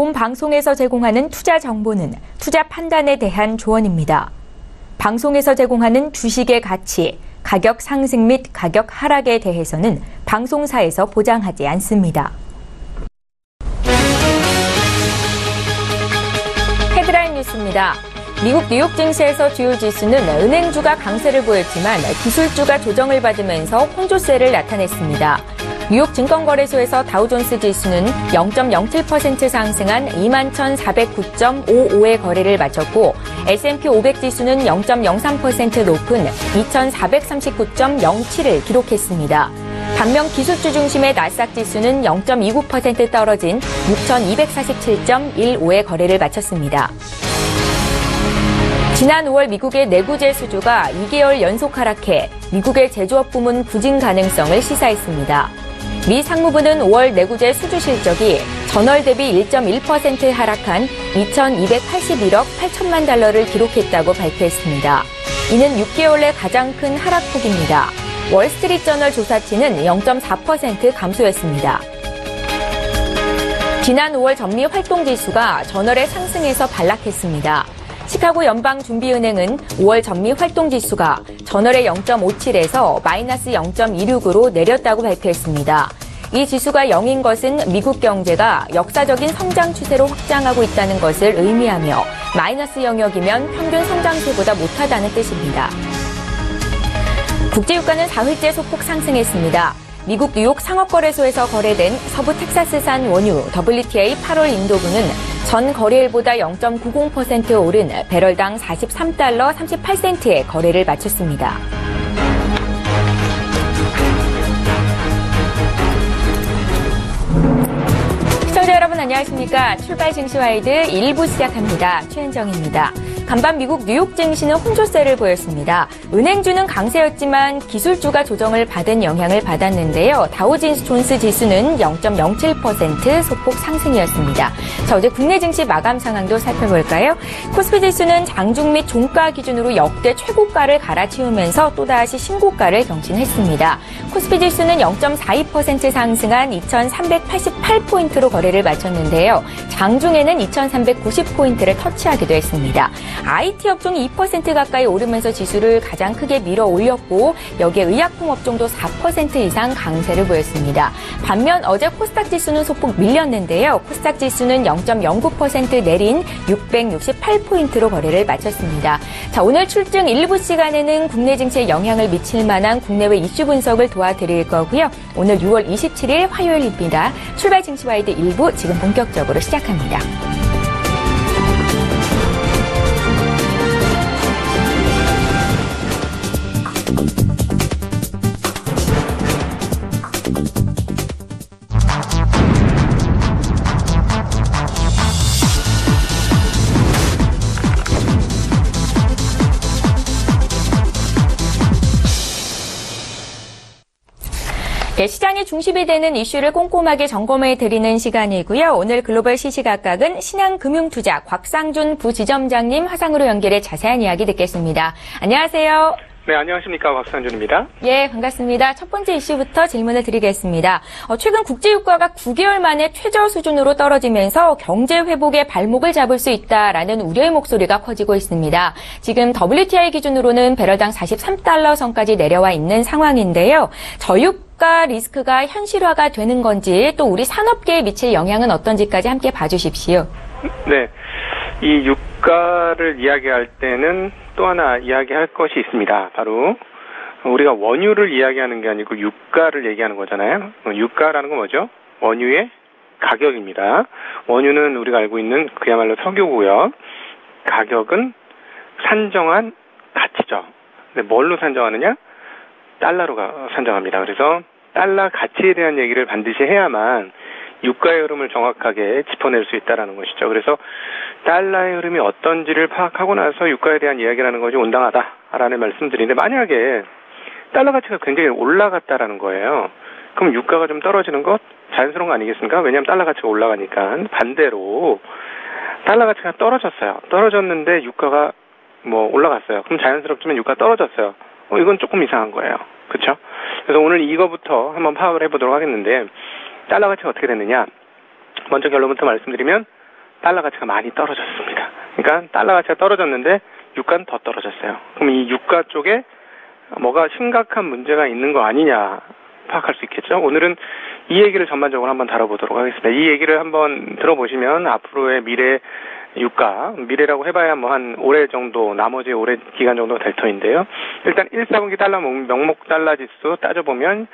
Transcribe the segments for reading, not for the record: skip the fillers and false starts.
본 방송에서 제공하는 투자 정보는 투자 판단에 대한 조언입니다. 방송에서 제공하는 주식의 가치, 가격 상승 및 가격 하락에 대해서는 방송사에서 보장하지 않습니다. 헤드라인 뉴스입니다. 미국 뉴욕 증시에서 주요 지수는 은행주가 강세를 보였지만 기술주가 조정을 받으면서 혼조세를 나타냈습니다. 뉴욕 증권거래소에서 다우존스 지수는 0.07% 상승한 21,409.55의 거래를 마쳤고 S&P 500 지수는 0.03% 높은 2,439.07을 기록했습니다. 반면 기술주 중심의 나스닥 지수는 0.29% 떨어진 6,247.15의 거래를 마쳤습니다. 지난 5월 미국의 내구재 수주가 2개월 연속 하락해 미국의 제조업 부문 부진 가능성을 시사했습니다. 미 상무부는 5월 내구재 수주 실적이 전월 대비 1.1% 하락한 2,281억 8천만 달러를 기록했다고 발표했습니다. 이는 6개월 내 가장 큰 하락폭입니다. 월스트리트저널 조사치는 0.4% 감소했습니다. 지난 5월 전미 활동지수가 전월에 상승해서 반락했습니다. 시카고 연방준비은행은 5월 전미 활동지수가 전월에 0.57에서 마이너스 0.26으로 내렸다고 발표했습니다. 이 지수가 0인 것은 미국 경제가 역사적인 성장 추세로 확장하고 있다는 것을 의미하며 마이너스 영역이면 평균 성장세보다 못하다는 뜻입니다. 국제유가는 4흘째 소폭 상승했습니다. 미국 뉴욕 상업거래소에서 거래된 서부 텍사스산 원유 WTI 8월 인도분은 전 거래일보다 0.90% 오른 배럴당 43달러 38센트의 거래를 마쳤습니다. 시청자 여러분 안녕하십니까? 출발 증시와이드 1부 시작합니다. 최은정입니다. 간밤 미국 뉴욕 증시는 혼조세를 보였습니다. 은행주는 강세였지만 기술주가 조정을 받은 영향을 받았는데요. 다우존스 지수는 0.07% 소폭 상승이었습니다. 자, 어제 국내 증시 마감 상황도 살펴볼까요? 코스피 지수는 장중 및 종가 기준으로 역대 최고가를 갈아치우면서 또다시 신고가를 경신했습니다. 코스피 지수는 0.42% 상승한 2,388포인트로 거래를 마쳤는데요. 장중에는 2,390포인트를 터치하기도 했습니다. IT 업종이 2% 가까이 오르면서 지수를 가장 크게 밀어 올렸고 여기에 의약품 업종도 4% 이상 강세를 보였습니다. 반면 어제 코스닥 지수는 소폭 밀렸는데요. 코스닥 지수는 0.09% 내린 668포인트로 거래를 마쳤습니다. 자, 오늘 출증 일부 시간에는 국내 증시에 영향을 미칠 만한 국내외 이슈 분석을 도와드릴 거고요. 오늘 6월 27일 화요일입니다. 출발 증시와이드 1부 지금 본격적으로 시작합니다. 시장의 중심이 되는 이슈를 꼼꼼하게 점검해드리는 시간이고요. 오늘 글로벌 시시각각은 신한금융투자 곽상준 부지점장님 화상으로 연결해 자세한 이야기 듣겠습니다. 안녕하세요. 네, 안녕하십니까. 곽상준입니다. 예, 반갑습니다. 첫 번째 이슈부터 질문을 드리겠습니다. 최근 국제유가가 9개월 만에 최저 수준으로 떨어지면서 경제 회복의 발목을 잡을 수 있다라는 우려의 목소리가 커지고 있습니다. 지금 WTI 기준으로는 배럴당 43달러 선까지 내려와 있는 상황인데요. 저유가 리스크가 현실화가 되는 건지 또 우리 산업계에 미칠 영향은 어떤지까지 함께 봐주십시오. 네, 이 유가를 이야기할 때는 또 하나 이야기할 것이 있습니다. 바로 우리가 원유를 이야기하는 게 아니고 유가를 얘기하는 거잖아요. 유가라는 건 뭐죠? 원유의 가격입니다. 원유는 우리가 알고 있는 그야말로 석유고요. 가격은 산정한 가치죠. 근데 뭘로 산정하느냐? 달러로 산정합니다. 그래서 달러 가치에 대한 얘기를 반드시 해야만 유가의 흐름을 정확하게 짚어낼 수 있다는 것이죠. 그래서 달러의 흐름이 어떤지를 파악하고 나서 유가에 대한 이야기를 하는 것이 온당하다라는 말씀드리는데, 만약에 달러 가치가 굉장히 올라갔다라는 거예요. 그럼 유가가 좀 떨어지는 것 자연스러운 거 아니겠습니까? 왜냐하면 달러 가치가 올라가니까. 반대로 달러 가치가 떨어졌어요. 떨어졌는데 유가가 올라갔어요. 그럼 자연스럽지만 유가가 떨어졌어요. 이건 조금 이상한 거예요. 그렇죠? 그래서 오늘 이거부터 한번 파악을 해보도록 하겠는데, 달러 가치가 어떻게 됐느냐? 먼저 결론부터 말씀드리면 달러 가치가 많이 떨어졌습니다. 그러니까 달러 가치가 떨어졌는데 유가는 더 떨어졌어요. 그럼 이 유가 쪽에 뭐가 심각한 문제가 있는 거 아니냐 파악할 수 있겠죠. 오늘은 이 얘기를 전반적으로 한번 다뤄보도록 하겠습니다. 이 얘기를 한번 들어보시면 앞으로의 미래 유가, 미래라고 해봐야 뭐 한 올해 정도, 나머지 올해 기간 정도가 될 터인데요. 일단 1사분기 달러 명목 달러 지수 따져보면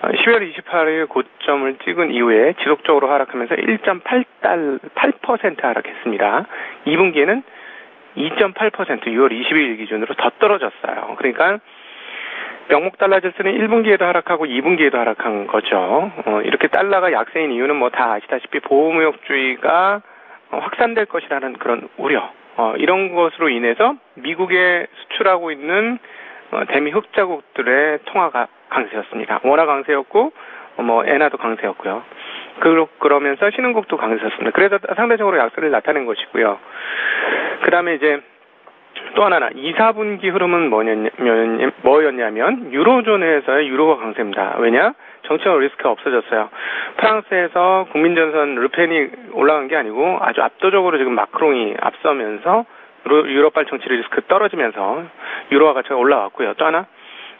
10월 28일 고점을 찍은 이후에 지속적으로 하락하면서 1.8% 하락했습니다. 2분기에는 2.8% 6월 22일 기준으로 더 떨어졌어요. 그러니까 명목 달러 지수는 1분기에도 하락하고 2분기에도 하락한 거죠. 이렇게 달러가 약세인 이유는 뭐 다 아시다시피 보호무역주의가 확산될 것이라는 그런 우려, 이런 것으로 인해서 미국에 수출하고 있는 대미 흑자국들의 통화가 강세였습니다. 원화 강세였고 엔화도 강세였고요. 그러면서 신흥국도 강세였습니다. 그래서 상대적으로 약세를 나타낸 것이고요. 그 다음에 이제 또 하나는 2, 4분기 흐름은 뭐였냐면 유로존에서의 유로가 강세입니다. 왜냐? 정치적 리스크가 없어졌어요. 프랑스에서 국민전선 르펜이 올라간 게 아니고 아주 압도적으로 지금 마크롱이 앞서면서 유럽발 정치 리스크 떨어지면서 유로화 가치가 올라왔고요. 또 하나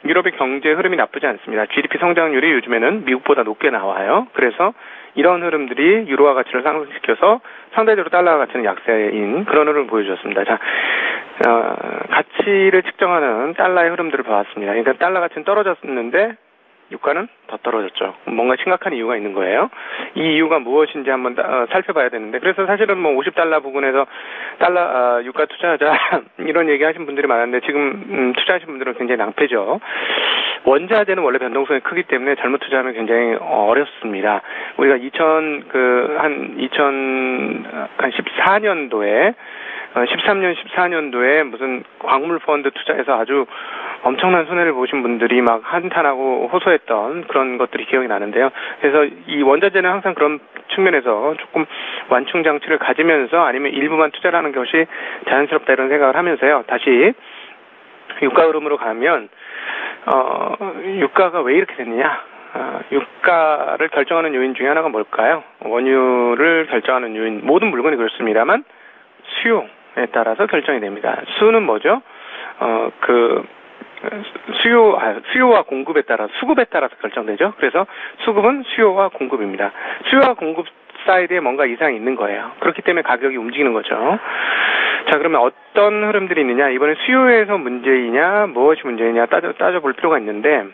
유럽의 경제 흐름이 나쁘지 않습니다. GDP 성장률이 요즘에는 미국보다 높게 나와요. 그래서 이런 흐름들이 유로화 가치를 상승시켜서 상대적으로 달러 가치는 약세인 그런 흐름을 보여주었습니다. 자, 가치를 측정하는 달러의 흐름들을 봐왔습니다. 그러니까 달러 가치는 떨어졌는데 유가는 더 떨어졌죠. 뭔가 심각한 이유가 있는 거예요. 이 이유가 무엇인지 한번 살펴봐야 되는데, 그래서 사실은 뭐 50달러 부근에서 달러 유가 투자하자 이런 얘기 하신 분들이 많았는데 지금 투자하신 분들은 굉장히 낭패죠. 원자재는 원래 변동성이 크기 때문에 잘못 투자하면 굉장히 어렵습니다. 우리가 2014년도에 13년, 14년도에 무슨 광물 펀드 투자해서 아주 엄청난 손해를 보신 분들이 막 한탄하고 호소했던 그런 것들이 기억이 나는데요. 그래서 이 원자재는 항상 그런 측면에서 조금 완충 장치를 가지면서 아니면 일부만 투자를 하는 것이 자연스럽다 이런 생각을 하면서요. 다시 유가 흐름으로 가면 유가가 왜 이렇게 됐느냐? 유가를 결정하는 요인 중에 하나가 뭘까요? 원유를 결정하는 요인, 모든 물건이 그렇습니다만 수요에 따라서 결정이 됩니다. 수는 뭐죠? 수요와 공급에 따라, 수급에 따라서 결정되죠. 그래서 수급은 수요와 공급입니다. 수요와 공급 사이드에 뭔가 이상이 있는 거예요. 그렇기 때문에 가격이 움직이는 거죠. 자, 그러면 어떤 흐름들이 있느냐? 이번에 수요에서 문제이냐, 무엇이 문제이냐 따져볼 필요가 있는데,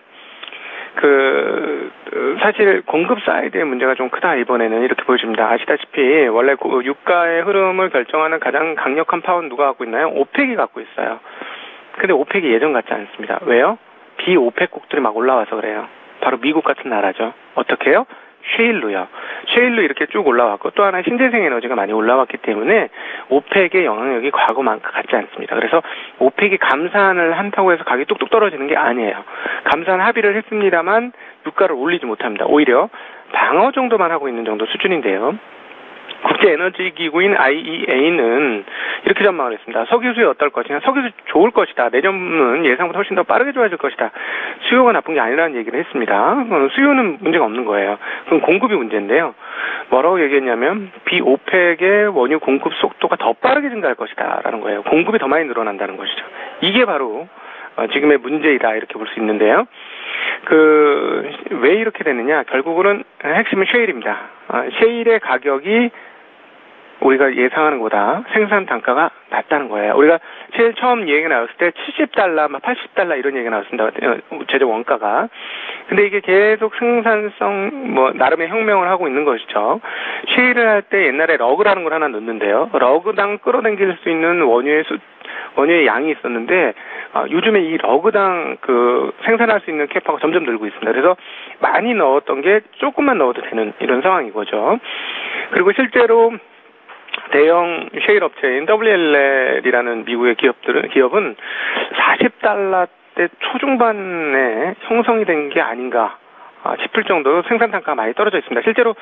사실 공급 사이드의 문제가 좀 크다, 이번에는. 이렇게 보여집니다. 아시다시피, 원래 유가의 흐름을 결정하는 가장 강력한 파워는 누가 갖고 있나요? 오펙이 갖고 있어요. 근데 오펙이 예전 같지 않습니다. 왜요? 비오펙국들이 막 올라와서 그래요. 바로 미국 같은 나라죠. 어떻게 해요? 쉐일로요. 쉐일로 이렇게 쭉 올라왔고, 또 하나 신재생 에너지가 많이 올라왔기 때문에 오펙의 영향력이 과거만큼 같지 않습니다. 그래서 오펙이 감산을 한다고 해서 가격이 뚝뚝 떨어지는 게 아니에요. 감산 합의를 했습니다만 유가를 올리지 못합니다. 오히려 방어 정도만 하고 있는 정도 수준인데요. 국제에너지기구인 IEA는 이렇게 전망을 했습니다. 석유수요 어떨 것이냐. 석유수 좋을 것이다. 내년은 예상보다 훨씬 더 빠르게 좋아질 것이다. 수요가 나쁜 게 아니라는 얘기를 했습니다. 수요는 문제가 없는 거예요. 그럼 공급이 문제인데요. 뭐라고 얘기했냐면 비오펙의 원유 공급 속도가 더 빠르게 증가할 것이다 라는 거예요. 공급이 더 많이 늘어난다는 것이죠. 이게 바로 지금의 문제이다 이렇게 볼 수 있는데요. 왜 이렇게 되느냐. 결국은 핵심은 셰일입니다. 셰일의 가격이 우리가 예상하는 것보다 생산 단가가 낮다는 거예요. 우리가 제일 처음 얘기가 나왔을 때 70달러, 80달러 이런 얘기가 나왔습니다. 제조 원가가. 근데 이게 계속 생산성, 나름의 혁명을 하고 있는 것이죠. 셰일을 할 때 옛날에 러그라는 걸 하나 넣는데요. 러그당 끌어당길 수 있는 원유의 양이 있었는데, 요즘에 이 러그당 생산할 수 있는 캐파가 점점 늘고 있습니다. 그래서 많이 넣었던 게 조금만 넣어도 되는 이런 상황인 거죠. 그리고 실제로 대형 셰일 업체인 WLL이라는 미국의 기업은 40달러대 초중반에 형성이 된 게 아닌가 싶을 정도로 생산 단가가 많이 떨어져 있습니다. 실제로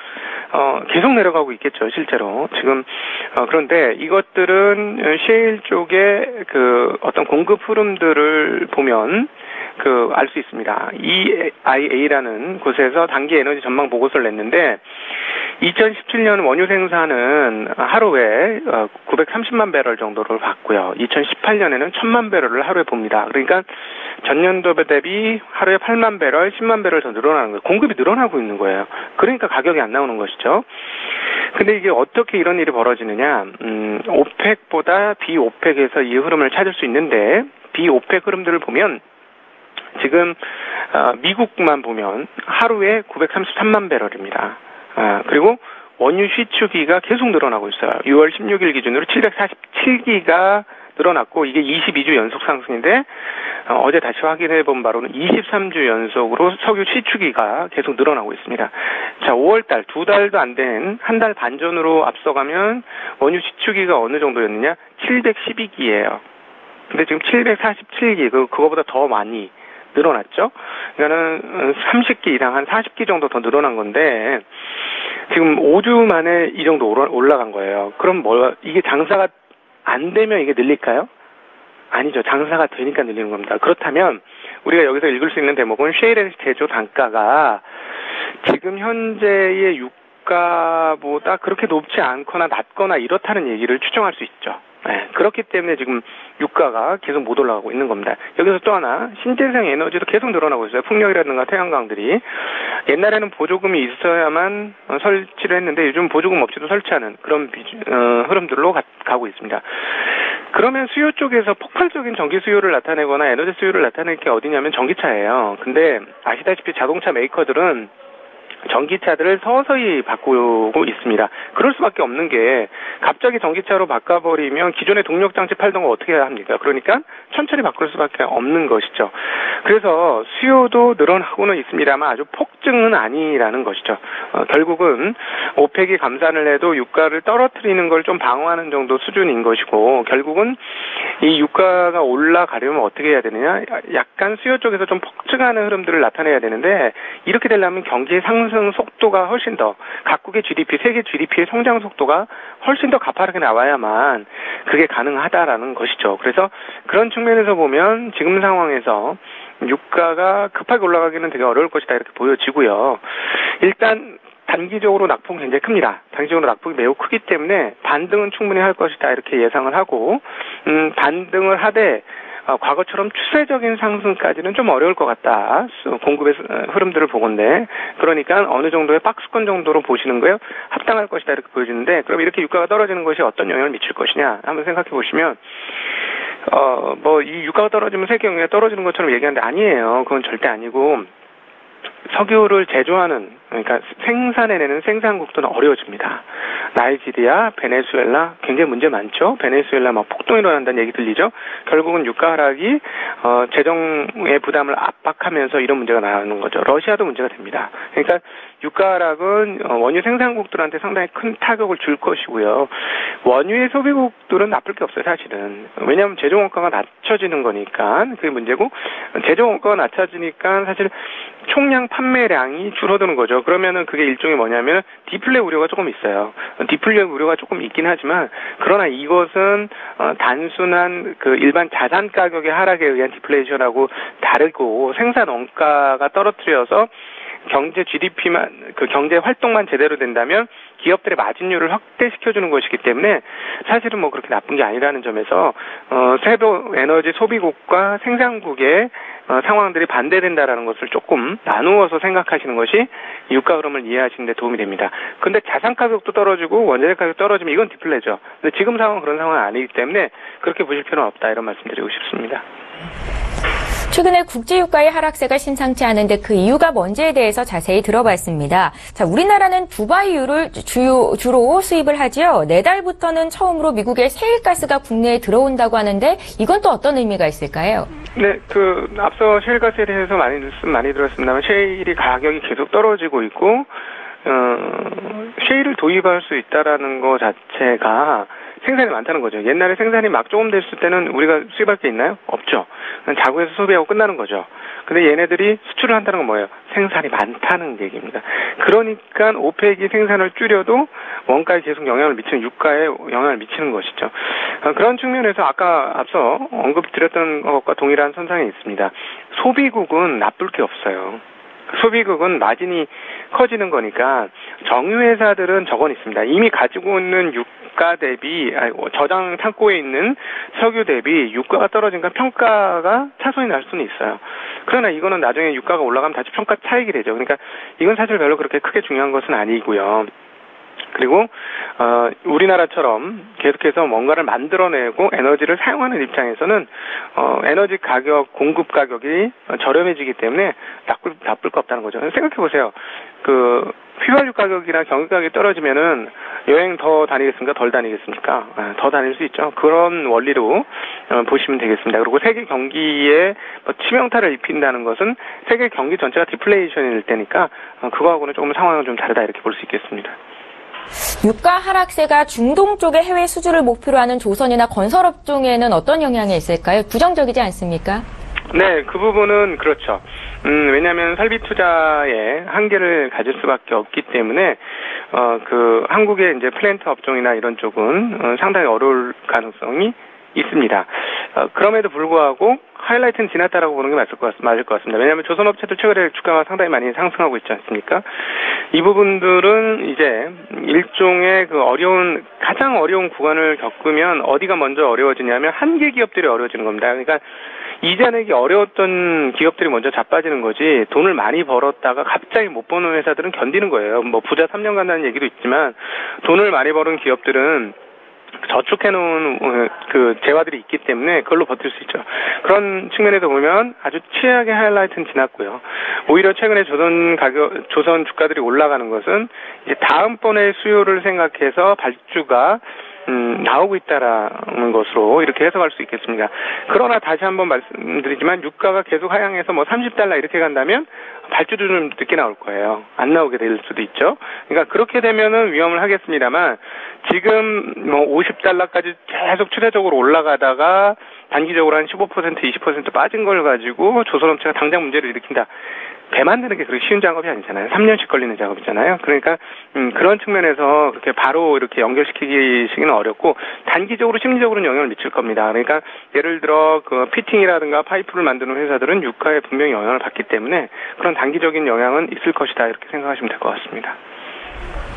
계속 내려가고 있겠죠. 실제로 지금 그런데 이것들은 셰일 쪽의 어떤 공급 흐름들을 보면 알 수 있습니다. EIA라는 곳에서 단기 에너지 전망 보고서를 냈는데 2017년 원유 생산은 하루에 930만 배럴 정도를 봤고요. 2018년에는 1000만 배럴을 하루에 봅니다. 그러니까 전년도 대비 하루에 8만 배럴, 10만 배럴 더 늘어나는 거예요. 공급이 늘어나고 있는 거예요. 그러니까 가격이 안 나오는 것이죠. 근데 이게 어떻게 이런 일이 벌어지느냐, 오펙보다 비오펙에서 이 흐름을 찾을 수 있는데, 비오펙 흐름들을 보면, 지금, 미국만 보면 하루에 933만 배럴입니다. 그리고 원유 시추기가 계속 늘어나고 있어요. 6월 16일 기준으로 747기가 늘어났고, 이게 22주 연속 상승인데, 어제 다시 확인해 본 바로는 23주 연속으로 석유 시추기가 계속 늘어나고 있습니다. 자, 5월달, 2달도 안 된 한 달 반 전으로 앞서가면 원유 시추기가 어느 정도였느냐? 712기예요. 근데 지금 747기, 그거보다 더 많이 늘어났죠? 그러니까는 30기 이상 한 40기 정도 더 늘어난 건데, 지금 5주 만에 이 정도 올라간 거예요. 그럼 이게 장사가 안 되면 이게 늘릴까요? 아니죠. 장사가 되니까 늘리는 겁니다. 그렇다면 우리가 여기서 읽을 수 있는 대목은 셰일의 제조 단가가 지금 현재의 유가보다 그렇게 높지 않거나 낮거나 이렇다는 얘기를 추정할 수 있죠. 네, 그렇기 때문에 지금 유가가 계속 못 올라가고 있는 겁니다. 여기서 또 하나, 신재생 에너지도 계속 늘어나고 있어요. 풍력이라든가 태양광들이. 옛날에는 보조금이 있어야만 설치를 했는데 요즘 보조금 없이도 설치하는 그런 흐름들로 가고 있습니다. 그러면 수요 쪽에서 폭발적인 전기 수요를 나타내거나 에너지 수요를 나타낼 게 어디냐면 전기차예요. 근데 아시다시피 자동차 메이커들은 전기차들을 서서히 바꾸고 있습니다. 그럴 수밖에 없는 게 갑자기 전기차로 바꿔버리면 기존의 동력장치 팔던 거 어떻게 해야 합니까? 그러니까 천천히 바꿀 수밖에 없는 것이죠. 그래서 수요도 늘어나고는 있습니다만 아주 폭증은 아니라는 것이죠. 결국은 오펙이 감산을 해도 유가를 떨어뜨리는 걸 좀 방어하는 정도 수준인 것이고, 결국은 이 유가가 올라가려면 어떻게 해야 되느냐? 약간 수요 쪽에서 좀 폭증하는 흐름들을 나타내야 되는데, 이렇게 되려면 경기의 상승 속도가 훨씬 더, 각국의 GDP, 세계 GDP의 성장 속도가 훨씬 더 가파르게 나와야만 그게 가능하다라는 것이죠. 그래서 그런 측면에서 보면 지금 상황에서 유가가 급하게 올라가기는 되게 어려울 것이다 이렇게 보여지고요. 일단 단기적으로 낙폭이 굉장히 큽니다. 단기적으로 낙폭이 매우 크기 때문에 반등은 충분히 할 것이다 이렇게 예상을 하고, 반등을 하되 과거처럼 추세적인 상승까지는 좀 어려울 것 같다. 공급의 흐름들을 보건데, 그러니까 어느 정도의 박스권 정도로 보시는 거예요. 합당할 것이다 이렇게 보여지는데, 그럼 이렇게 유가가 떨어지는 것이 어떤 영향을 미칠 것이냐 한번 생각해 보시면, 이 유가가 떨어지면 세계 경기가 떨어지는 것처럼 얘기하는데 아니에요. 그건 절대 아니고, 석유를 제조하는, 그러니까 생산해내는 생산국들은 어려워집니다. 나이지리아, 베네수엘라 굉장히 문제 많죠. 베네수엘라 막 폭동이 일어난다는 얘기 들리죠. 결국은 유가 하락이 재정의 부담을 압박하면서 이런 문제가 나오는 거죠. 러시아도 문제가 됩니다. 그러니까 유가 하락은 원유 생산국들한테 상당히 큰 타격을 줄 것이고요. 원유의 소비국들은 나쁠 게 없어요, 사실은. 왜냐하면 제조 원가가 낮춰지는 거니까 그게 문제고, 제조 원가가 낮춰지니까 사실 총량 판매량이 줄어드는 거죠. 그러면은 그게 일종의 뭐냐면 디플레 우려가 조금 있어요. 디플레 우려가 조금 있긴 하지만, 그러나 이것은 단순한 그 일반 자산 가격의 하락에 의한 디플레이션하고 다르고, 생산 원가가 떨어뜨려서 경제 GDP만, 그 경제 활동만 제대로 된다면 기업들의 마진율을 확대시켜주는 것이기 때문에 사실은 뭐 그렇게 나쁜 게 아니라는 점에서 세부 에너지 소비국과 생산국의 상황들이 반대된다라는 것을 조금 나누어서 생각하시는 것이 유가 흐름을 이해하시는 데 도움이 됩니다. 근데 자산 가격도 떨어지고 원자재 가격 떨어지면 이건 디플레죠. 근데 지금 상황은 그런 상황이 아니기 때문에 그렇게 보실 필요는 없다 이런 말씀드리고 싶습니다. 최근에 국제유가의 하락세가 심상치 않은데 그 이유가 뭔지에 대해서 자세히 들어봤습니다. 자, 우리나라는 두바이유를 주로 수입을 하지요. 내달부터는 처음으로 미국의 셰일가스가 국내에 들어온다고 하는데 이건 또 어떤 의미가 있을까요? 네, 앞서 셰일가스에 대해서 많이 들었습니다만 셰일이 가격이 계속 떨어지고 있고, 셰일을 도입할 수 있다라는 것 자체가 생산이 많다는 거죠. 옛날에 생산이 막 조금 됐을 때는 우리가 수입할 게 있나요? 없죠. 자국에서 소비하고 끝나는 거죠. 근데 얘네들이 수출을 한다는 건 뭐예요? 생산이 많다는 얘기입니다. 그러니까 오펙이 생산을 줄여도 원가에 계속 영향을 미치는, 유가에 영향을 미치는 것이죠. 그런 측면에서 아까 앞서 언급드렸던 것과 동일한 선상에 있습니다. 소비국은 나쁠 게 없어요. 소비국은 마진이 커지는 거니까 정유회사들은 저건 있습니다. 이미 가지고 있는 유가 대비 저장 창고에 있는 석유 대비 유가가 떨어지니까 평가가 차손이 날 수는 있어요. 그러나 이거는 나중에 유가가 올라가면 다시 평가 차익이 되죠. 그러니까 이건 사실 별로 그렇게 크게 중요한 것은 아니고요. 그리고 우리나라처럼 계속해서 뭔가를 만들어내고 에너지를 사용하는 입장에서는 에너지 가격, 공급 가격이 저렴해지기 때문에 나쁠 거 없다는 거죠. 생각해 보세요. 그 휘발유 가격이나 경유 가격이 떨어지면은 여행 더 다니겠습니까? 덜 다니겠습니까? 더 다닐 수 있죠. 그런 원리로 보시면 되겠습니다. 그리고 세계 경기에 치명타를 입힌다는 것은 세계 경기 전체가 디플레이션일 때니까 그거하고는 조금 상황은 좀 다르다 이렇게 볼 수 있겠습니다. 유가 하락세가 중동 쪽의 해외 수주를 목표로 하는 조선이나 건설업종에는 어떤 영향이 있을까요? 부정적이지 않습니까? 네, 그 부분은 그렇죠. 왜냐하면 설비 투자에 한계를 가질 수밖에 없기 때문에 그 한국의 이제 플랜트 업종이나 이런 쪽은 상당히 어려울 가능성이 있습니다. 그럼에도 불구하고 하이라이트는 지났다라고 보는 게 맞을 것 같습니다. 왜냐하면 조선업체들 최근에 주가가 상당히 많이 상승하고 있지 않습니까? 이 부분들은 이제 일종의 그 가장 어려운 구간을 겪으면 어디가 먼저 어려워지냐면 한계 기업들이 어려워지는 겁니다. 그러니까 이자내기 어려웠던 기업들이 먼저 자빠지는 거지 돈을 많이 벌었다가 갑자기 못 버는 회사들은 견디는 거예요. 뭐 부자 3년 간다는 얘기도 있지만 돈을 많이 버는 기업들은 저축해놓은 그 재화들이 있기 때문에 그걸로 버틸 수 있죠. 그런 측면에서 보면 아주 최악의 하이라이트는 지났고요. 오히려 최근에 조선 주가들이 올라가는 것은 이제 다음번의 수요를 생각해서 발주가 나오고 있다라는 것으로 이렇게 해석할 수 있겠습니다. 그러나 다시 한번 말씀드리지만 유가가 계속 하향해서 뭐 $30 이렇게 간다면 발주도 좀 늦게 나올 거예요. 안 나오게 될 수도 있죠. 그러니까 그렇게 되면은 위험을 하겠습니다만 지금 뭐 $50까지 계속 추세적으로 올라가다가 단기적으로 한 15%, 20% 빠진 걸 가지고 조선업체가 당장 문제를 일으킨다. 배 만드는 게 그렇게 쉬운 작업이 아니잖아요. 3년씩 걸리는 작업이잖아요. 그러니까 그런 측면에서 그렇게 바로 이렇게 연결시키기는 어렵고 단기적으로 심리적으로는 영향을 미칠 겁니다. 그러니까 예를 들어 그 피팅이라든가 파이프를 만드는 회사들은 유가에 분명히 영향을 받기 때문에 그런 단기적인 영향은 있을 것이다 이렇게 생각하시면 될 것 같습니다.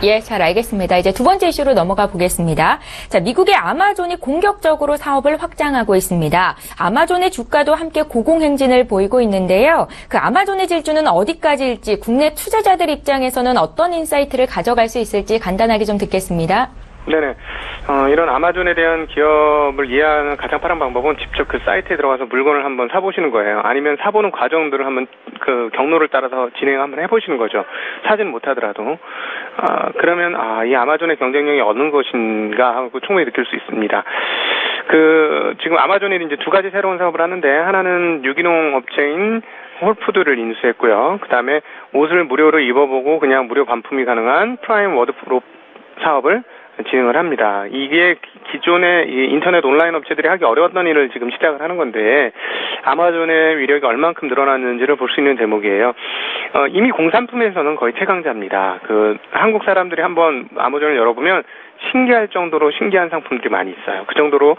예, 잘 알겠습니다. 이제 두 번째 이슈로 넘어가 보겠습니다. 자, 미국의 아마존이 공격적으로 사업을 확장하고 있습니다. 아마존의 주가도 함께 고공행진을 보이고 있는데요. 그 아마존의 질주는 어디까지일지 국내 투자자들 입장에서는 어떤 인사이트를 가져갈 수 있을지 간단하게 좀 듣겠습니다. 네네. 이런 아마존에 대한 기업을 이해하는 가장 빠른 방법은 직접 그 사이트에 들어가서 물건을 한번 사보시는 거예요. 아니면 사보는 과정들을 한번 그 경로를 따라서 진행 한번 해보시는 거죠. 사진 못하더라도. 그러면 이 아마존의 경쟁력이 어느 것인가 하고 충분히 느낄 수 있습니다. 지금 아마존이 이제 두 가지 새로운 사업을 하는데 하나는 유기농 업체인 홀푸드를 인수했고요. 그 다음에 옷을 무료로 입어보고 그냥 무료 반품이 가능한 프라임 워드프롭 사업을 진행을 합니다. 이게 기존의 인터넷 온라인 업체들이 하기 어려웠던 일을 지금 시작을 하는 건데 아마존의 위력이 얼만큼 늘어났는지를 볼 수 있는 대목이에요. 이미 공산품에서는 거의 최강자입니다. 한국 사람들이 한번 아마존을 열어보면 신기할 정도로 신기한 상품들이 많이 있어요. 그 정도로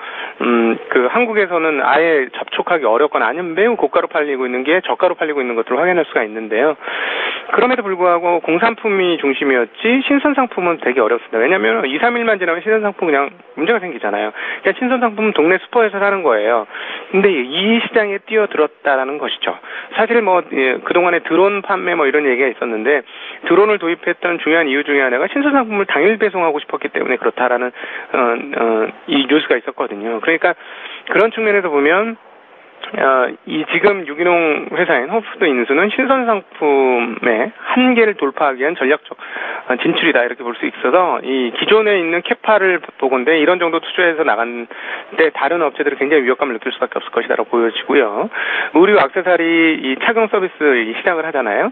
한국에서는 아예 접촉하기 어렵거나 아니면 매우 고가로 팔리고 있는 게 저가로 팔리고 있는 것들을 확인할 수가 있는데요. 그럼에도 불구하고 공산품이 중심이었지 신선 상품은 되게 어렵습니다. 왜냐하면 2, 3일만 지나면 신선 상품 그냥 문제가 생기잖아요. 그냥 신선 상품은 동네 슈퍼에서 사는 거예요. 근데 이 시장에 뛰어들었다라는 것이죠. 사실 그동안에 드론 판매 이런 얘기가 있었는데 드론을 도입했던 중요한 이유 중에 하나가 신선 상품을 당일 배송하고 싶었기 때문에 그렇다라는 이 뉴스가 있었거든요. 그러니까 그런 측면에서 보면 지금 유기농 회사인 홀푸드 인수는 신선 상품의 한계를 돌파하기 위한 전략적 진출이다 이렇게 볼 수 있어서 이 기존에 있는 캐파를 보건대 이런 정도 투자해서 나간 때 다른 업체들은 굉장히 위협감을 느낄 수밖에 없을 것이다라고 보여지고요. 의류 액세서리 이 착용 서비스 시작을 하잖아요.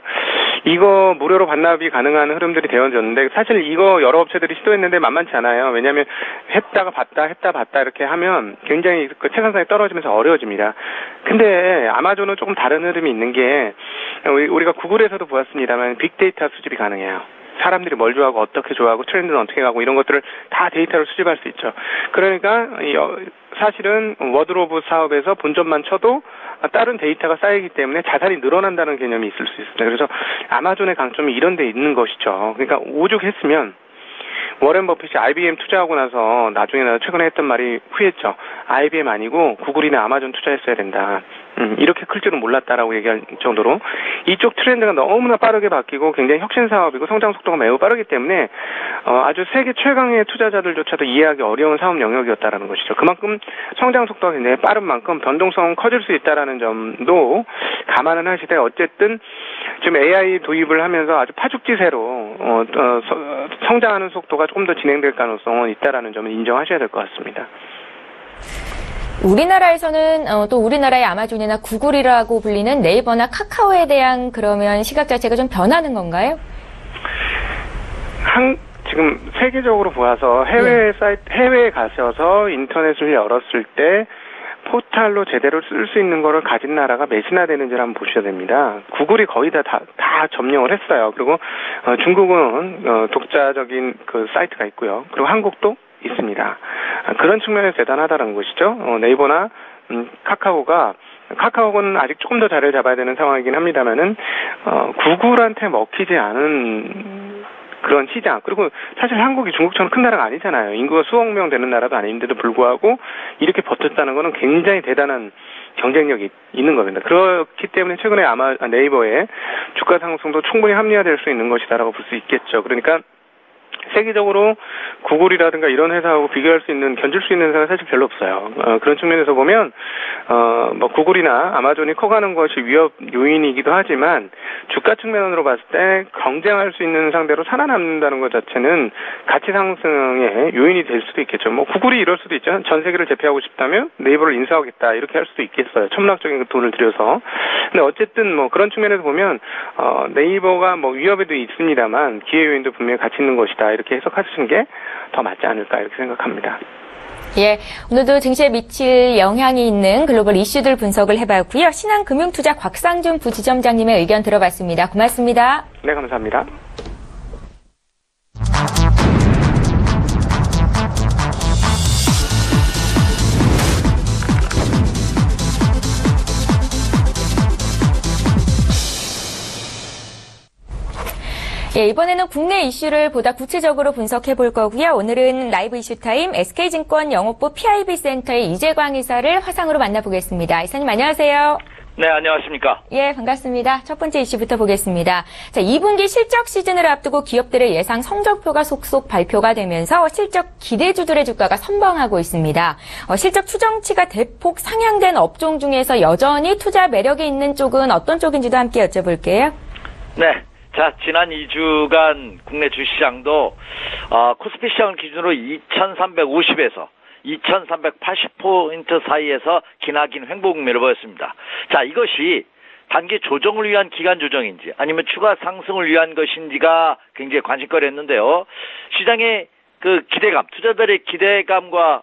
이거 무료로 반납이 가능한 흐름들이 되어졌는데 사실 이거 여러 업체들이 시도했는데 만만치 않아요. 왜냐하면 했다 봤다 이렇게 하면 굉장히 그 생산성이 떨어지면서 어려워집니다. 근데 아마존은 조금 다른 흐름이 있는 게 우리가 구글에서도 보았습니다만 빅데이터 수집이 가능해요. 사람들이 뭘 좋아하고 어떻게 좋아하고 트렌드는 어떻게 가고 이런 것들을 다 데이터로 수집할 수 있죠. 그러니까 사실은 워드로브 사업에서 본점만 쳐도 다른 데이터가 쌓이기 때문에 자산이 늘어난다는 개념이 있을 수 있습니다. 그래서 아마존의 강점이 이런 데 있는 것이죠. 그러니까 오죽했으면 워렌 버핏이 IBM 투자하고 나서 나중에 최근에 했던 말이 후했죠. IBM 아니고 구글이나 아마존 투자했어야 된다. 이렇게 클 줄은 몰랐다라고 얘기할 정도로 이쪽 트렌드가 너무나 빠르게 바뀌고 굉장히 혁신 사업이고 성장 속도가 매우 빠르기 때문에 아주 세계 최강의 투자자들조차도 이해하기 어려운 사업 영역이었다라는 것이죠. 그만큼 성장 속도가 굉장히 빠른 만큼 변동성은 커질 수 있다라는 점도 감안은 하시되 어쨌든 지금 AI 도입을 하면서 아주 파죽지세로 성장하는 속도가 조금 더 진행될 가능성은 있다라는 점을 인정하셔야 될 것 같습니다. 우리나라에서는 또 우리나라의 아마존이나 구글이라고 불리는 네이버나 카카오에 대한 그러면 시각 자체가 좀 변하는 건가요? 지금 세계적으로 보아서 해외에 가셔서 인터넷을 열었을 때 포탈로 제대로 쓸 수 있는 거를 가진 나라가 몇이나 되는지를 한번 보셔야 됩니다. 구글이 거의 다 점령을 했어요. 그리고 중국은 독자적인 그 사이트가 있고요. 그리고 한국도 있습니다. 그런 측면에서 대단하다는 것이죠. 네이버나 카카오는 아직 조금 더 자리를 잡아야 되는 상황이긴 합니다만은 구글한테 먹히지 않은 그런 시장. 그리고 사실 한국이 중국처럼 큰 나라가 아니잖아요. 인구가 수억 명 되는 나라도 아닌데도 불구하고 이렇게 버텼다는 것은 굉장히 대단한 경쟁력이 있는 겁니다. 그렇기 때문에 최근에 아마 네이버의 주가 상승도 충분히 합리화될 수 있는 것이다라고 볼 수 있겠죠. 그러니까 세계적으로 구글이라든가 이런 회사하고 비교할 수 있는, 견줄 수 있는 회사가 사실 별로 없어요. 그런 측면에서 보면, 구글이나 아마존이 커가는 것이 위협 요인이기도 하지만, 주가 측면으로 봤을 때 경쟁할 수 있는 상대로 살아남는다는 것 자체는 가치 상승의 요인이 될 수도 있겠죠. 구글이 이럴 수도 있죠. 전 세계를 제패하고 싶다면 네이버를 인수하겠다. 이렇게 할 수도 있겠어요. 천문학적인 돈을 들여서. 근데 어쨌든 그런 측면에서 보면, 네이버가 위협에도 있습니다만, 기회 요인도 분명히 같이 있는 것이다. 이렇게 해석하시는 게 더 맞지 않을까 이렇게 생각합니다. 예, 오늘도 증시에 미칠 영향이 있는 글로벌 이슈들 분석을 해봤고요. 신한금융투자 곽상준 부지점장님의 의견 들어봤습니다. 고맙습니다. 네, 감사합니다. 예, 이번에는 국내 이슈를 보다 구체적으로 분석해 볼 거고요. 오늘은 라이브 이슈타임 SK증권 영업부 PIB센터의 이재광 이사를 화상으로 만나보겠습니다. 이사님 안녕하세요. 네, 안녕하십니까. 예, 반갑습니다. 첫 번째 이슈부터 보겠습니다. 자, 2분기 실적 시즌을 앞두고 기업들의 예상 성적표가 속속 발표가 되면서 실적 기대주들의 주가가 선방하고 있습니다. 실적 추정치가 대폭 상향된 업종 중에서 여전히 투자 매력이 있는 쪽은 어떤 쪽인지도 함께 여쭤볼게요. 네. 자, 지난 2주간 국내 주시장도 코스피 시장을 기준으로 2350에서 2380포인트 사이에서 기나긴 횡보 국면을 보였습니다. 자, 이것이 단기 조정을 위한 기간 조정인지 아니면 추가 상승을 위한 것인지가 굉장히 관심거리였는데요. 시장의 그 기대감, 투자들의 기대감과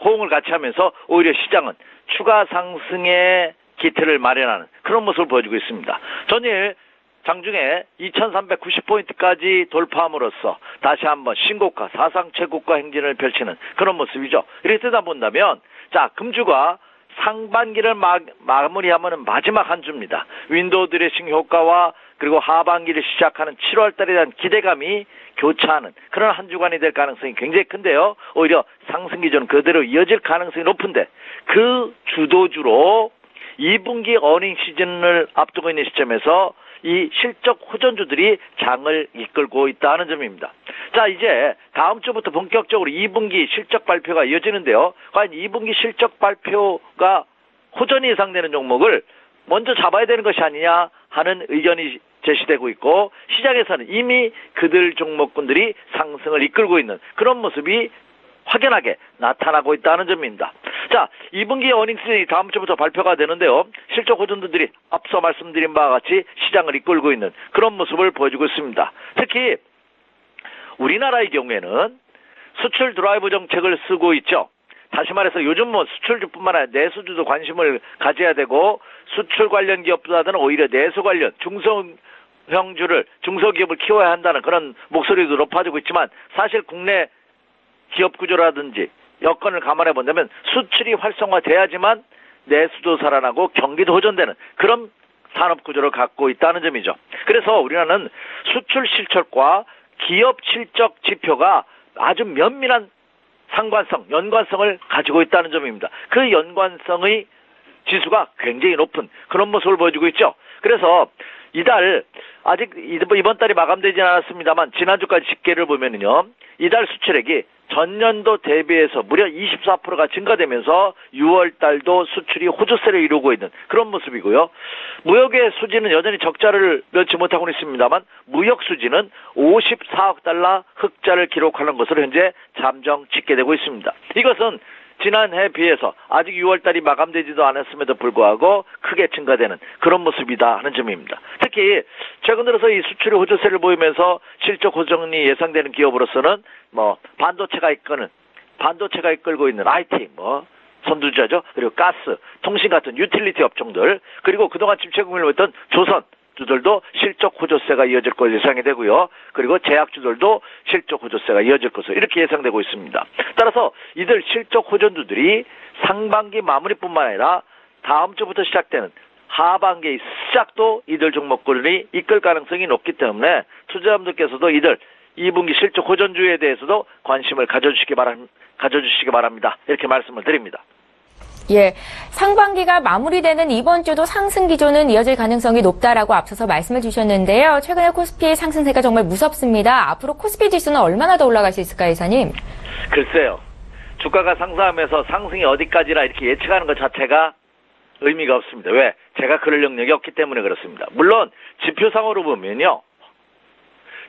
호응을 같이 하면서 오히려 시장은 추가 상승의 기틀을 마련하는 그런 모습을 보여주고 있습니다. 전일 장중에 2390포인트까지 돌파함으로써 다시 한번 신고가, 사상 최고가 행진을 펼치는 그런 모습이죠. 이렇게 되다 본다면, 자, 금주가 상반기를 마무리하면 마지막 한 주입니다. 윈도우 드레싱 효과와 그리고 하반기를 시작하는 7월달에 대한 기대감이 교차하는 그런 한 주간이 될 가능성이 굉장히 큰데요. 오히려 상승 기조는 그대로 이어질 가능성이 높은데 그 주도주로 2분기 어닝 시즌을 앞두고 있는 시점에서 이 실적 호전주들이 장을 이끌고 있다는 점입니다. 자, 이제 다음 주부터 본격적으로 2분기 실적 발표가 이어지는데요. 과연 2분기 실적 발표가 호전이 예상되는 종목을 먼저 잡아야 되는 것이 아니냐 하는 의견이 제시되고 있고 시장에서는 이미 그들 종목군들이 상승을 이끌고 있는 그런 모습이 확연하게 나타나고 있다는 점입니다. 자, 2분기 어닝 시즌이 다음 주부터 발표가 되는데요. 실적 호전주들이 앞서 말씀드린 바와 같이 시장을 이끌고 있는 그런 모습을 보여주고 있습니다. 특히 우리나라의 경우에는 수출 드라이브 정책을 쓰고 있죠. 다시 말해서 요즘 수출주뿐만 아니라 내수주도 관심을 가져야 되고 수출 관련 기업보다는 오히려 내수 관련 형주를 중소기업을 키워야 한다는 그런 목소리도 높아지고 있지만 사실 국내 기업 구조라든지 여건을 감안해 본다면 수출이 활성화돼야지만 내수도 살아나고 경기도 호전되는 그런 산업 구조를 갖고 있다는 점이죠. 그래서 우리나라는 수출 실적과 기업 실적 지표가 아주 면밀한 상관성, 연관성을 가지고 있다는 점입니다. 그 연관성의 지수가 굉장히 높은 그런 모습을 보여주고 있죠. 그래서 이달 아직 이번 달이 마감되지 않았습니다만 지난주까지 집계를 보면은요, 이달 수출액이 전년도 대비해서 무려 24%가 증가되면서 6월 달도 수출이 호조세를 이루고 있는 그런 모습이고요. 무역의 수지는 여전히 적자를 면치 못하고 있습니다만 무역 수지는 54억 달러 흑자를 기록하는 것으로 현재 잠정 집계되고 있습니다. 이것은 지난해에 비해서 아직 6월 달이 마감되지도 않았음에도 불구하고 크게 증가되는 그런 모습이다 하는 점입니다. 특히 최근 들어서 이 수출이 호조세를 보이면서 실적 호전이 예상되는 기업으로서는 반도체가 이끌고 있는 IT 선두주자죠. 그리고 가스, 통신 같은 유틸리티 업종들, 그리고 그동안 침체국면을 보였던 조선주들도 실적 호조세가 이어질 것으로 예상이 되고요. 그리고 제약주들도 실적 호조세가 이어질 것으로 이렇게 예상되고 있습니다. 따라서 이들 실적 호전주들이 상반기 마무리뿐만 아니라 다음 주부터 시작되는 하반기 시작도 이들 종목군이 이끌 가능성이 높기 때문에 투자자분들께서도 이들 2분기 실적 호전주에 대해서도 관심을 가져주시기 바랍니다. 이렇게 말씀을 드립니다. 예, 상반기가 마무리되는 이번 주도 상승 기조는 이어질 가능성이 높다라고 앞서서 말씀을 주셨는데요. 최근에 코스피의 상승세가 정말 무섭습니다. 앞으로 코스피 지수는 얼마나 더 올라갈 수 있을까요, 이사님? 글쎄요. 주가가 상승하면서 상승이 어디까지라 이렇게 예측하는 것 자체가 의미가 없습니다. 왜? 제가 그럴 능력이 없기 때문에 그렇습니다. 물론 지표상으로 보면요,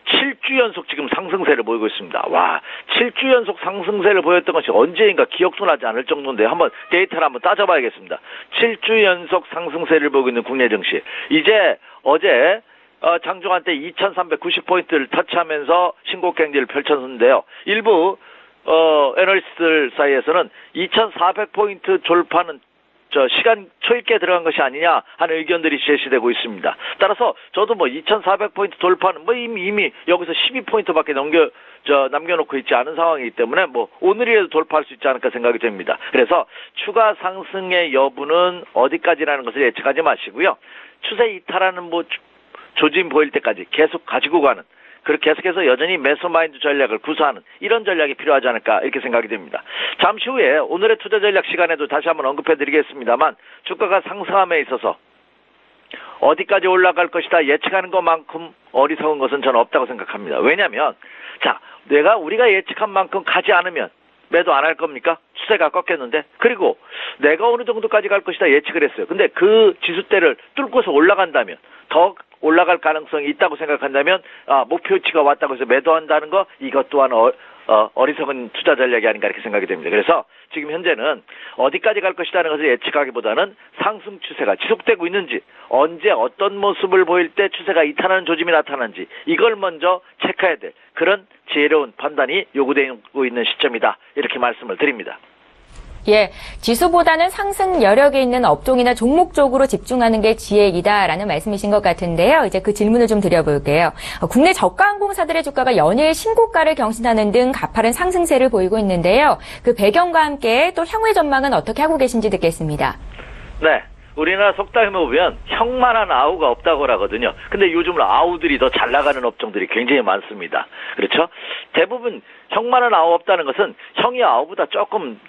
7주 연속 지금 상승세를 보이고 있습니다. 와, 7주 연속 상승세를 보였던 것이 언제인가 기억도 나지 않을 정도인데 한번 데이터를 한번 따져봐야겠습니다. 7주 연속 상승세를 보이고 있는 국내 증시. 이제 어제 장중한 때 2390포인트를 터치하면서 신고가 경기를 펼쳤는데요. 일부 애널리스트들 사이에서는 2400포인트 졸파는 시간 초입게 들어간 것이 아니냐 하는 의견들이 제시되고 있습니다. 따라서 저도 2400포인트 돌파는 이미 여기서 12포인트밖에 남겨놓고 있지 않은 상황이기 때문에 오늘이라도 돌파할 수 있지 않을까 생각이 됩니다. 그래서 추가 상승의 여부는 어디까지라는 것을 예측하지 마시고요. 추세 이탈하는 조짐 보일 때까지 계속 가지고 가는, 그리고 계속해서 여전히 매수마인드 전략을 구사하는 이런 전략이 필요하지 않을까 이렇게 생각이 됩니다. 잠시 후에 오늘의 투자 전략 시간에도 다시 한번 언급해드리겠습니다.만 주가가 상승함에 있어서 어디까지 올라갈 것이다 예측하는 것만큼 어리석은 것은 저는 없다고 생각합니다. 왜냐하면 우리가 예측한 만큼 가지 않으면 매도 안 할 겁니까? 추세가 꺾였는데. 그리고 내가 어느 정도까지 갈 것이다 예측을 했어요. 근데 그 지수대를 뚫고서 올라간다면, 더 올라갈 가능성이 있다고 생각한다면 목표치가 왔다고 해서 매도한다는 거, 이것 또한 어리석은 투자 전략이 아닌가 이렇게 생각이 됩니다. 그래서 지금 현재는 어디까지 갈 것이라는 것을 예측하기보다는 상승 추세가 지속되고 있는지, 언제 어떤 모습을 보일 때 추세가 이탈하는 조짐이 나타나는지 이걸 먼저 체크해야 될 그런 지혜로운 판단이 요구되고 있는 시점이다 이렇게 말씀을 드립니다. 예, 지수보다는 상승 여력에 있는 업종이나 종목 쪽으로 집중하는 게 지혜이다라는 말씀이신 것 같은데요. 이제 그 질문을 좀 드려볼게요. 국내 저가 항공사들의 주가가 연일 신고가를 경신하는 등 가파른 상승세를 보이고 있는데요. 그 배경과 함께 또 향후 전망은 어떻게 하고 계신지 듣겠습니다. 네. 우리나라 속담에 보면 형만한 아우가 없다고 하거든요. 근데 요즘은 아우들이 더 잘 나가는 업종들이 굉장히 많습니다. 그렇죠? 대부분 형만한 아우 없다는 것은 형이 아우보다 조금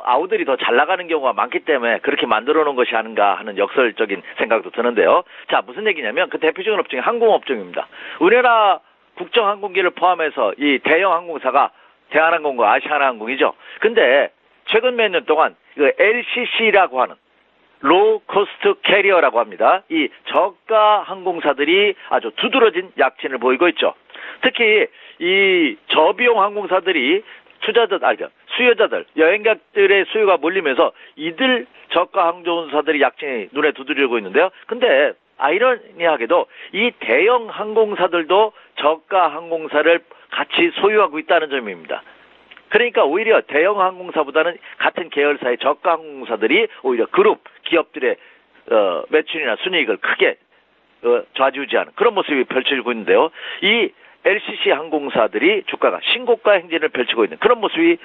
아우들이 더 잘 나가는 경우가 많기 때문에 그렇게 만들어 놓은 것이 아닌가 하는 역설적인 생각도 드는데요. 자, 무슨 얘기냐면 그 대표적인 업종이 항공업종입니다. 우리나라 국정항공기를 포함해서 이 대형 항공사가 대한항공과 아시아나항공이죠. 근데 최근 몇 년 동안 그 LCC라고 하는 로우 코스트 캐리어라고 합니다. 이 저가 항공사들이 아주 두드러진 약진을 보이고 있죠. 특히 이 저비용 항공사들이 수요자들, 여행객들의 수요가 몰리면서 이들 저가 항공사들이 약진이 눈에 두드리고 있는데요. 근데 아이러니하게도 이 대형 항공사들도 저가 항공사를 같이 소유하고 있다는 점입니다. 그러니까 오히려 대형 항공사보다는 같은 계열사의 저가 항공사들이 오히려 그룹 기업들의 매출이나 순이익을 크게 좌지우지하는 그런 모습이 펼쳐지고 있는데요. 이 LCC 항공사들이 주가가 신고가 행진을 펼치고 있는 그런 모습이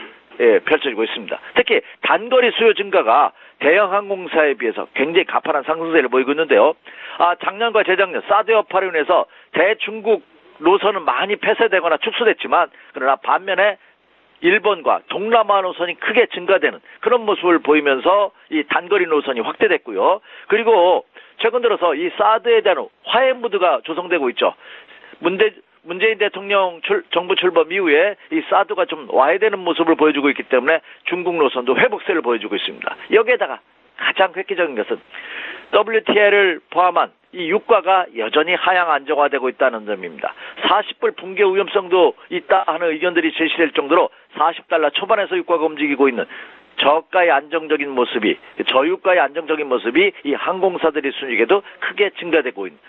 펼쳐지고 있습니다. 특히 단거리 수요 증가가 대형 항공사에 비해서 굉장히 가파른 상승세를 보이고 있는데요. 작년과 재작년 사드 여파로 인해서 대중국 노선은 많이 폐쇄되거나 축소됐지만 그러나 반면에 일본과 동남아 노선이 크게 증가되는 그런 모습을 보이면서 이 단거리 노선이 확대됐고요. 그리고 최근 들어서 이 사드에 대한 화해 무드가 조성되고 있죠. 문재인 대통령 정부 출범 이후에 이 사드가 좀 와해되는 모습을 보여주고 있기 때문에 중국 노선도 회복세를 보여주고 있습니다. 여기에다가 가장 획기적인 것은 WTI를 포함한 이 유가가 여전히 하향 안정화되고 있다는 점입니다. 40불 붕괴 위험성도 있다 하는 의견들이 제시될 정도로 40달러 초반에서 유가가 움직이고 있는 저가의 안정적인 모습이 저유가의 안정적인 모습이 이 항공사들의 순이익에도 크게 증가되고 있는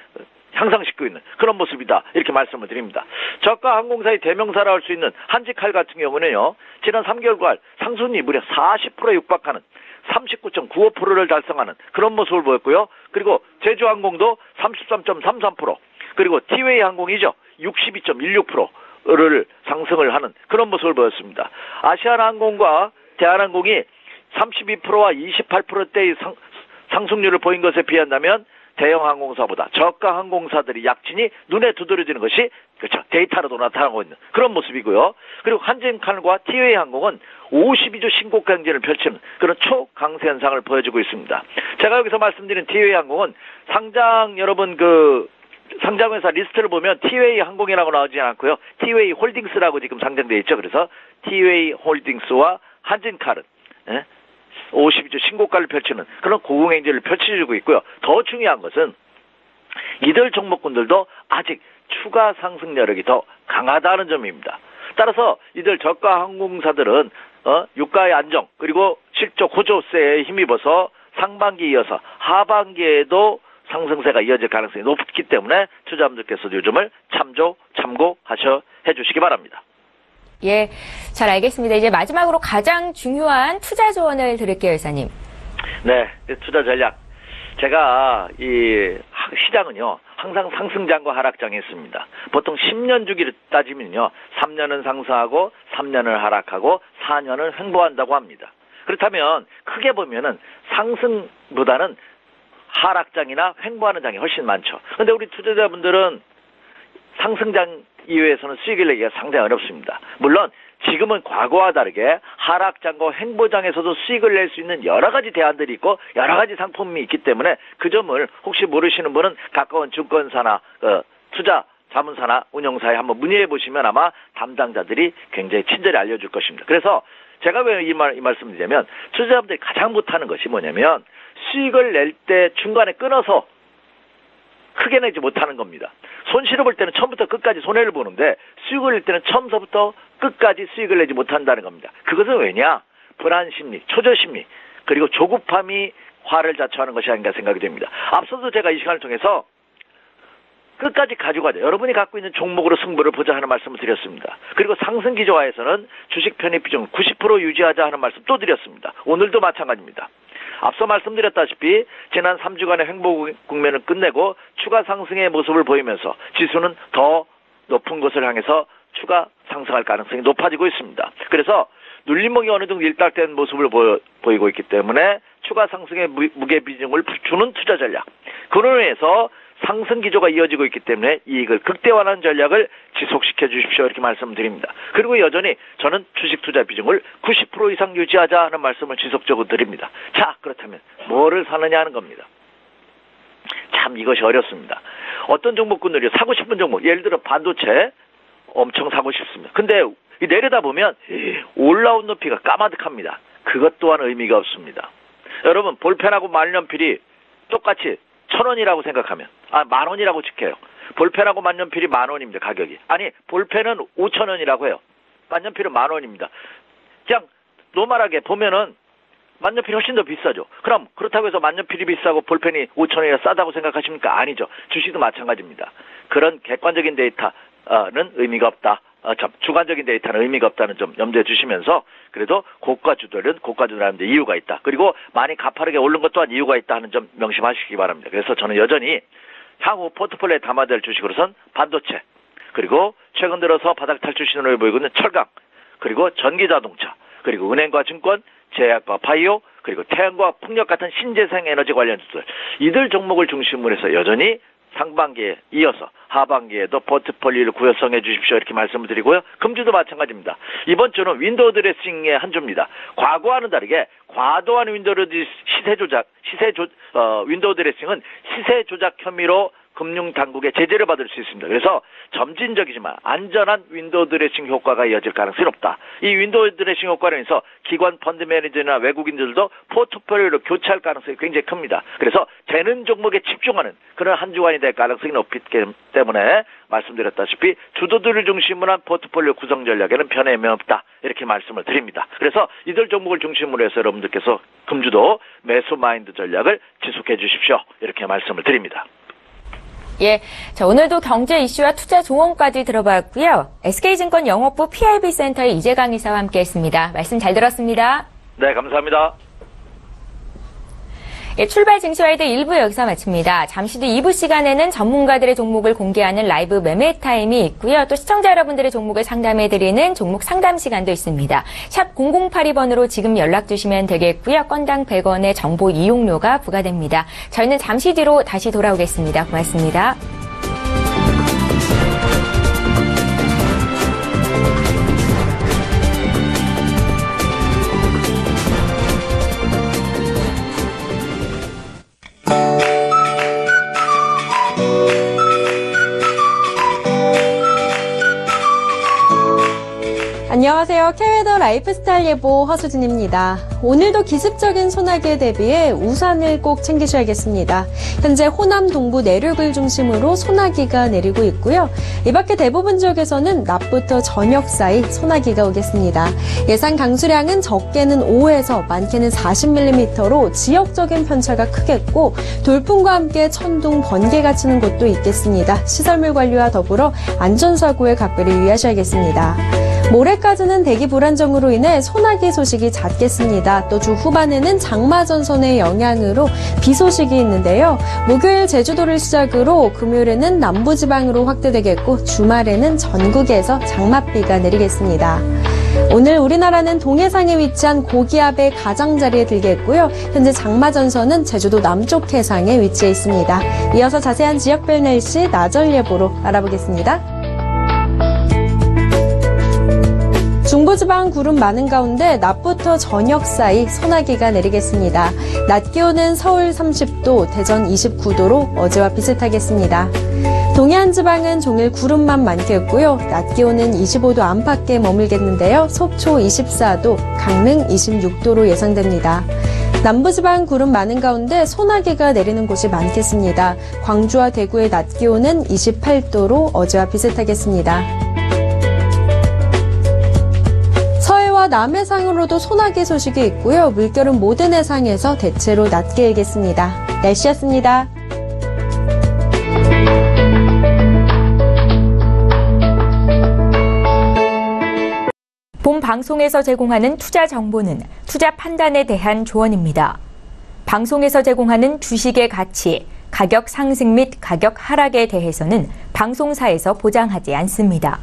향상시키고 있는 그런 모습이다 이렇게 말씀을 드립니다. 저가 항공사의 대명사라 할 수 있는 한직칼 같은 경우는요. 지난 3개월간 상승률이 무려 40%에 육박하는 39.95%를 달성하는 그런 모습을 보였고요. 그리고 제주항공도 33.33% 그리고 티웨이 항공이죠. 62.16%를 상승을 하는 그런 모습을 보였습니다. 아시아나항공과 대한항공이 32%와 28%대의 상승률을 보인 것에 비한다면 대형 항공사보다 저가 항공사들이 약진이 눈에 두드러지는 것이 그렇죠. 데이터로도 나타나고 있는 그런 모습이고요. 그리고 한진칼과 티웨이 항공은 52주 신고가 행진을 펼치는 그런 초강세 현상을 보여주고 있습니다. 제가 여기서 말씀드린 티웨이 항공은 여러분 상장회사 리스트를 보면 티웨이 항공이라고 나오지 않고요. 티웨이 홀딩스라고 지금 상장되어 있죠. 그래서 티웨이 홀딩스와 한진칼은 52주 신고가를 펼치는 그런 고공행진을 펼쳐주고 있고요. 더 중요한 것은 이들 종목군들도 아직 추가 상승 여력이 더 강하다는 점입니다. 따라서 이들 저가 항공사들은 유가의 안정 그리고 실적 호조세에 힘입어서 상반기에 이어서 하반기에도 상승세가 이어질 가능성이 높기 때문에 투자자분들께서도 요즘을 참고해 주시기 바랍니다. 예, 잘 알겠습니다. 이제 마지막으로 가장 중요한 투자 조언을 들을게요, 이사님. 네, 투자 전략. 제가 이 시장은요 항상 상승장과 하락장이 있습니다. 보통 10년 주기를 따지면요 3년은 상승하고 3년은 하락하고 4년은 횡보한다고 합니다. 그렇다면 크게 보면은 상승보다는 하락장이나 횡보하는 장이 훨씬 많죠. 그런데 우리 투자자분들은 상승장 이외에서는 수익을 내기가 상당히 어렵습니다. 물론 지금은 과거와 다르게 하락장과 횡보장에서도 수익을 낼 수 있는 여러 가지 대안들이 있고 여러 가지 상품이 있기 때문에 그 점을 혹시 모르시는 분은 가까운 증권사나 투자 자문사나 운용사에 한번 문의해 보시면 아마 담당자들이 굉장히 친절히 알려줄 것입니다. 그래서 제가 왜 이 말씀을 드리냐면 투자자분들이 가장 못하는 것이 뭐냐면 수익을 낼 때 중간에 끊어서 크게 내지 못하는 겁니다. 손실을 볼 때는 처음부터 끝까지 손해를 보는데 수익을 낼 때는 처음부터 끝까지 수익을 내지 못한다는 겁니다. 그것은 왜냐? 불안심리, 초조심리, 그리고 조급함이 화를 자초하는 것이 아닌가 생각이 됩니다. 앞서도 제가 이 시간을 통해서 끝까지 가지고 가자. 여러분이 갖고 있는 종목으로 승부를 보자 하는 말씀을 드렸습니다. 그리고 상승 기조화에서는 주식 편입 비중을 90% 유지하자 하는 말씀 또 드렸습니다. 오늘도 마찬가지입니다. 앞서 말씀드렸다시피 지난 3주간의 횡보 국면을 끝내고 추가 상승의 모습을 보이면서 지수는 더 높은 곳을 향해서 추가 상승할 가능성이 높아지고 있습니다. 그래서 눌림목이 어느 정도 일단된 모습을 보이고 있기 때문에 추가 상승의 무게 비중을 주는 투자 전략. 그로 인해서 상승 기조가 이어지고 있기 때문에 이익을 극대화하는 전략을 지속시켜 주십시오. 이렇게 말씀드립니다. 그리고 여전히 저는 주식 투자 비중을 90% 이상 유지하자 하는 말씀을 지속적으로 드립니다. 자, 그렇다면 뭐를 사느냐 하는 겁니다. 참 이것이 어렵습니다. 어떤 종목군들이 사고 싶은 종목, 예를 들어 반도체 엄청 사고 싶습니다. 근데 내려다보면 올라온 높이가 까마득합니다. 그것 또한 의미가 없습니다. 여러분 볼펜하고 만년필이 똑같이 1,000원이라고 생각하면 10,000원이라고 칠게요. 볼펜하고 만년필이 10,000원입니다. 가격이. 아니 볼펜은 5,000원이라고 해요. 만년필은 10,000원입니다. 그냥 노멀하게 보면은 만년필이 훨씬 더 비싸죠. 그럼 그렇다고 해서 만년필이 비싸고 볼펜이 5,000원이라 싸다고 생각하십니까? 아니죠. 주식도 마찬가지입니다. 그런 객관적인 데이터는 의미가 없다. 주관적인 데이터는 의미가 없다는 점 염두에 두시면서 그래도 고가주들은 고가주들하는 데 이유가 있다. 그리고 많이 가파르게 오른 것 또한 이유가 있다 하는 점 명심하시기 바랍니다. 그래서 저는 여전히 향후 포트폴리오에 담아야 될 주식으로선 반도체, 그리고 최근 들어서 바닥 탈출 신호를 보이고 있는 철강, 그리고 전기자동차, 그리고 은행과 증권, 제약과 바이오, 그리고 태양과 풍력 같은 신재생 에너지 관련 주들, 이들 종목을 중심으로 해서 여전히 상반기에 이어서 하반기에도 포트폴리오를 구성해 주십시오 이렇게 말씀을 드리고요. 금주도 마찬가지입니다. 이번 주는 윈도우 드레싱의 한 주입니다. 과거와는 다르게 과도한 윈도우 드레싱은 시세 조작 혐의로 금융당국의 제재를 받을 수 있습니다. 그래서 점진적이지만 안전한 윈도우 드레싱 효과가 이어질 가능성이 높다. 이 윈도우 드레싱 효과로 인해서 기관 펀드 매니저나 외국인들도 포트폴리오를 교체할 가능성이 굉장히 큽니다. 그래서 재는 종목에 집중하는 그런 한 주간이 될 가능성이 높기 때문에 말씀드렸다시피 주도들을 중심으로 한 포트폴리오 구성 전략에는 변함이 없다. 이렇게 말씀을 드립니다. 그래서 이들 종목을 중심으로 해서 여러분들께서 금주도 매수 마인드 전략을 지속해 주십시오. 이렇게 말씀을 드립니다. 예, 자, 오늘도 경제 이슈와 투자 조언까지 들어봤고요. SK증권 영업부 PIB 센터의 이재강 이사와 함께했습니다. 말씀 잘 들었습니다. 네, 감사합니다. 예, 출발 증시와이드 1부 여기서 마칩니다. 잠시 뒤 2부 시간에는 전문가들의 종목을 공개하는 라이브 매매 타임이 있고요. 또 시청자 여러분들의 종목을 상담해드리는 종목 상담 시간도 있습니다. 샵 0082번으로 지금 연락 주시면 되겠고요. 건당 100원의 정보 이용료가 부과됩니다. 저희는 잠시 뒤로 다시 돌아오겠습니다. 고맙습니다. 안녕하세요. 캐웨더 라이프스타일 예보 허수진입니다. 오늘도 기습적인 소나기에 대비해 우산을 꼭 챙기셔야겠습니다. 현재 호남 동부 내륙을 중심으로 소나기가 내리고 있고요. 이 밖에 대부분 지역에서는 낮부터 저녁 사이 소나기가 오겠습니다. 예상 강수량은 적게는 5에서 많게는 40mm로 지역적인 편차가 크겠고 돌풍과 함께 천둥, 번개가 치는 곳도 있겠습니다. 시설물 관리와 더불어 안전사고에 각별히 유의하셔야겠습니다. 모레까지는 대기 불안정으로 인해 소나기 소식이 잦겠습니다. 또 주 후반에는 장마전선의 영향으로 비 소식이 있는데요. 목요일 제주도를 시작으로 금요일에는 남부지방으로 확대되겠고 주말에는 전국에서 장맛비가 내리겠습니다. 오늘 우리나라는 동해상에 위치한 고기압의 가장자리에 들겠고요. 현재 장마전선은 제주도 남쪽 해상에 위치해 있습니다. 이어서 자세한 지역별 날씨 나절 예보로 알아보겠습니다. 중부지방 구름 많은 가운데 낮부터 저녁 사이 소나기가 내리겠습니다. 낮 기온은 서울 30도, 대전 29도로 어제와 비슷하겠습니다. 동해안 지방은 종일 구름만 많겠고요. 낮 기온은 25도 안팎에 머물겠는데요. 속초 24도, 강릉 26도로 예상됩니다. 남부지방 구름 많은 가운데 소나기가 내리는 곳이 많겠습니다. 광주와 대구의 낮 기온은 28도로 어제와 비슷하겠습니다. 남해상으로도 소나기 소식이 있고요. 물결은 모든 해상에서 대체로 낮게 일겠습니다. 날씨였습니다. 본 방송에서 제공하는 투자 정보는 투자 판단에 대한 조언입니다. 방송에서 제공하는 주식의 가치, 가격 상승 및 가격 하락에 대해서는 방송사에서 보장하지 않습니다.